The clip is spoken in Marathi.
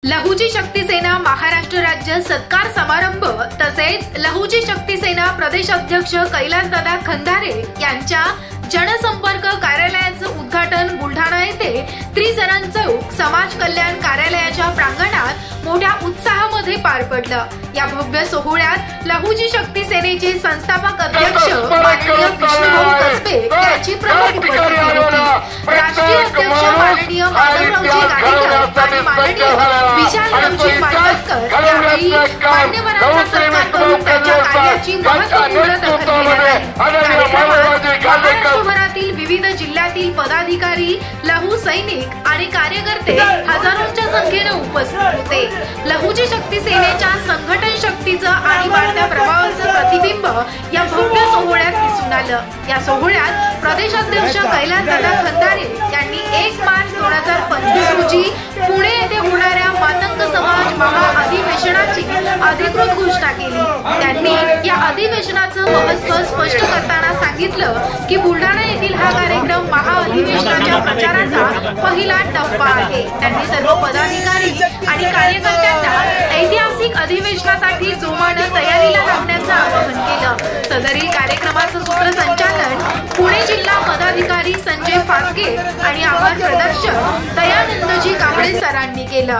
लहुजी शक्ती सेना महाराष्ट्र राज्य सत्कार समारंभ तसेच लहुजी शक्ती सेना प्रदेश अध्यक्ष कैलासदादा खंदारे यांच्या जनसंपर्क कार्यालयाचं उद्घाटन बुलढाणा येथे त्रिसरण चौक समाज कल्याण कार्यालयाच्या प्रांगणात मोठ्या उत्साहामध्ये पार पडलं। या भव्य सोहळ्यात लहुजी शक्ती सेनेचे संस्थापक अध्यक्ष माननीय विष्णुभाऊ कसबे यांची प्रमुख उपस्थिती होती। राष्ट्रीय अध्यक्ष माननीय माधवरावजी गाडेकर आणि माननीय विशालरावजी पाटणकर यावेळी मान्यवरांचा सत्कार करून त्यांच्या कार्याची महत्त्वपूर्ण दखल घेण्यात आली। कार्यक्रमात शहरातील विविध जिल्ह्यातील पदाधिकारी, लहू सैनिक आणि कार्यकर्ते हजारोंच्या संख्येने उपस्थित होते। लहुजी शक्ती सेनेच्या संघटन शक्तीचं आणि वाढत्या प्रभावाचं प्रतिबिंब या भव्य सोहळ्यात दिसून आलं। या सोहळ्यात प्रदेशाध्यक्ष कैलासदादा खंदारे यांनी 1 मार्च 2025 रोजी पुणे येथे होणाऱ्या मातंग समाज महाअधिवेशनाची अधिकृत घोषणा केली। त्यांनी या अधिवेशनाचं महत्त्व स्पष्ट करताना सांगितलं की बुलढाणा येथील हा कार्यक्रम महाअधिवेशनाच्या प्रचाराचा पहिला टप्पा आहे। त्यांनी सर्व पदाधिकारी आणि कार्यकर्त्यांना ऐतिहासिक अधिवेशनासाठी जोमानं तयारीला लागण्याचं आवाहन केलं। सदरील कार्यक्रमाचं सूत्रसंचालन पुणे जिल्हा पदाधिकारी संजय फासगे आणि आभार प्रदर्शन दयानंदजी कांबळे सरांनी केलं।